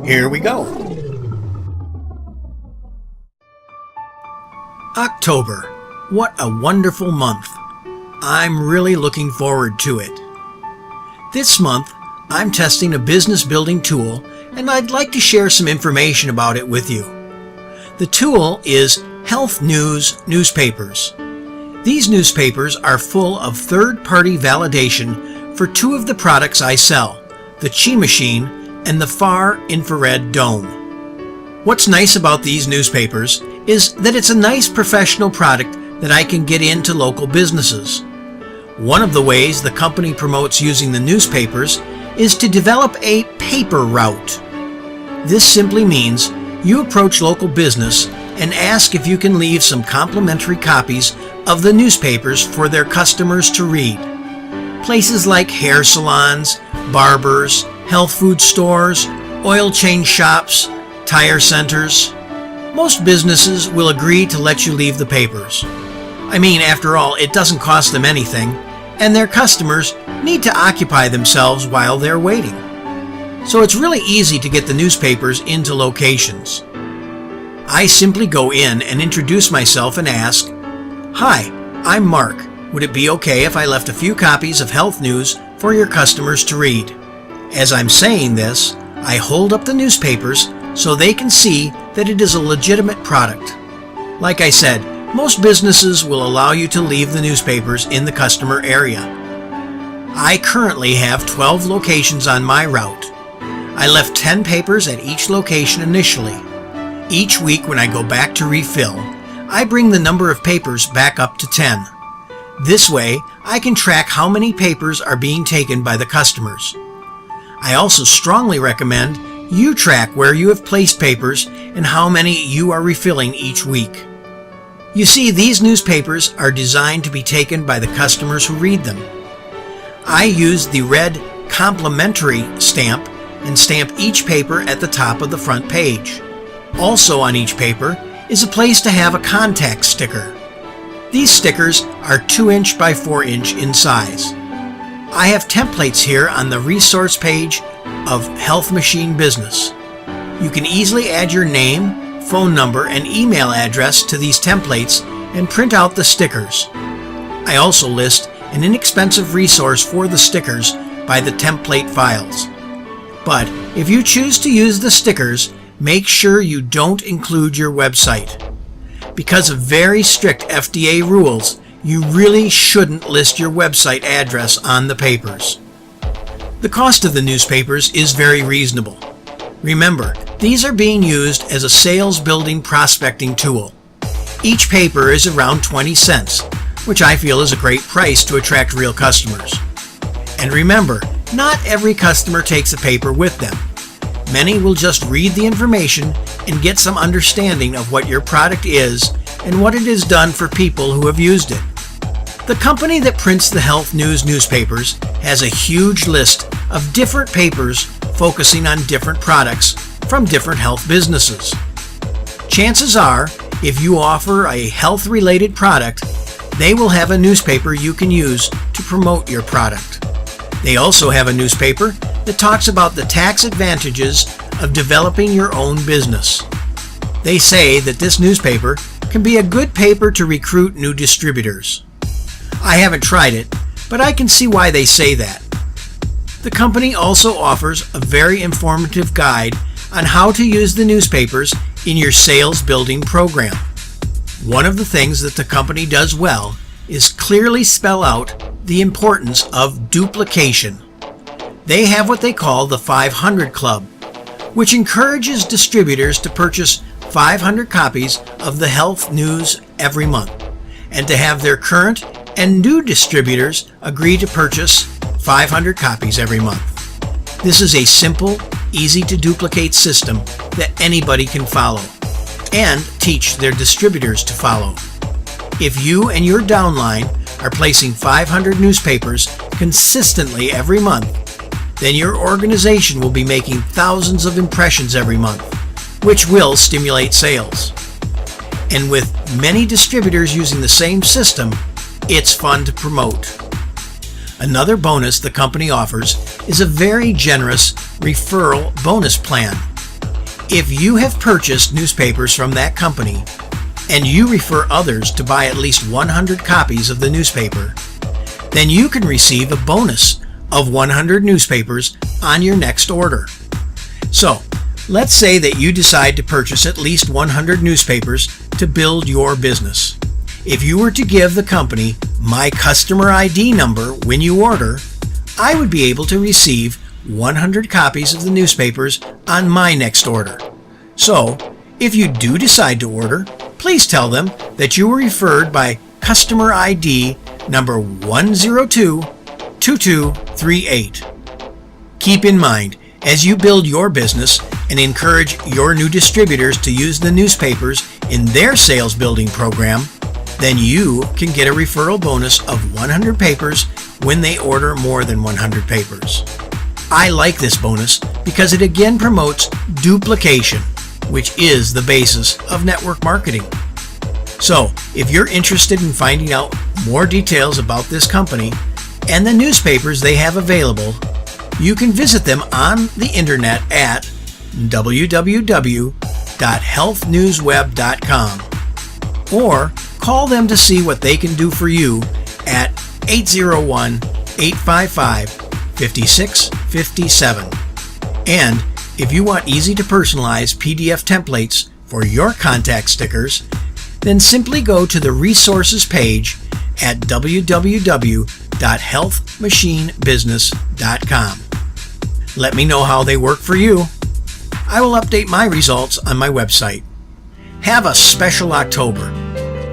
Here we go. October. What a wonderful month. I'm really looking forward to it. This month, I'm testing a business building tool, and I'd like to share some information about it with you. The tool is Health News Newspapers. These newspapers are full of third-party validation for two of the products I sell, the Chi Machine and the Far Infrared Dome. What's nice about these newspapers is that it's a nice professional product that I can get into local businesses. One of the ways the company promotes using the newspapers is to develop a paper route. This simply means you approach local business and ask if you can leave some complimentary copies of the newspapers for their customers to read. Places like hair salons, barbers, health food stores, oil change shops, tire centers. Most businesses will agree to let you leave the papers. I mean, after all, it doesn't cost them anything, and their customers need to occupy themselves while they're waiting. So it's really easy to get the newspapers into locations. I simply go in and introduce myself and ask, "Hi, I'm Mark. Would it be okay if I left a few copies of health news for your customers to read?" As I'm saying this, I hold up the newspapers so they can see that it is a legitimate product. Like I said, most businesses will allow you to leave the newspapers in the customer area. I currently have 12 locations on my route. I left 10 papers at each location initially. Each week when I go back to refill, I bring the number of papers back up to 10. This way, I can track how many papers are being taken by the customers. I also strongly recommend you track where you have placed papers and how many you are refilling each week. You see, these newspapers are designed to be taken by the customers who read them. I use the red complimentary stamp and stamp each paper at the top of the front page. Also on each paper is a place to have a contact sticker. These stickers are 2" by 4" in size. I have templates here on the resource page of Health Machine Business. You can easily add your name, phone number, and email address to these templates and print out the stickers. I also list an inexpensive resource for the stickers by the template files. But if you choose to use the stickers, make sure you don't include your website. Because of very strict FDA rules, you really shouldn't list your website address on the papers. The cost of the newspapers is very reasonable. Remember, these are being used as a sales building prospecting tool. Each paper is around 20 cents, which I feel is a great price to attract real customers. And remember, not every customer takes a paper with them. Many will just read the information and get some understanding of what your product is and what it has done for people who have used it. The company that prints the health news newspapers has a huge list of different papers focusing on different products from different health businesses. Chances are, if you offer a health-related product, they will have a newspaper you can use to promote your product. They also have a newspaper that talks about the tax advantages of developing your own business. They say that this newspaper can be a good paper to recruit new distributors. I haven't tried it, but I can see why they say that. The company also offers a very informative guide on how to use the newspapers in your sales building program. One of the things that the company does well is clearly spell out the importance of duplication. They have what they call the 500 Club, which encourages distributors to purchase 500 copies of the health news every month, and to have their current and new distributors agree to purchase 500 copies every month. This is a simple, easy to duplicate system that anybody can follow and teach their distributors to follow. If you and your downline are placing 500 newspapers consistently every month, then your organization will be making thousands of impressions every month, which will stimulate sales. And with many distributors using the same system, it's fun to promote. Another bonus the company offers is a very generous referral bonus plan. If you have purchased newspapers from that company and you refer others to buy at least 100 copies of the newspaper, then you can receive a bonus of 100 newspapers on your next order. So, let's say that you decide to purchase at least 100 newspapers to build your business. If you were to give the company my customer ID number when you order, I would be able to receive 100 copies of the newspapers on my next order. So, if you do decide to order, please tell them that you were referred by customer ID number 1022238. Keep in mind, as you build your business and encourage your new distributors to use the newspapers in their sales building program, then you can get a referral bonus of 100 papers when they order more than 100 papers. I like this bonus because it again promotes duplication, which is the basis of network marketing. So, if you're interested in finding out more details about this company and the newspapers they have available, you can visit them on the internet at www.healthnewsweb.com or call them to see what they can do for you at 801-855-5657. And if you want easy to personalize PDF templates for your contact stickers, then simply go to the resources page at www.healthmachinebusiness.com. Let me know how they work for you. I will update my results on my website. Have a special October.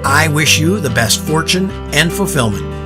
I wish you the best fortune and fulfillment.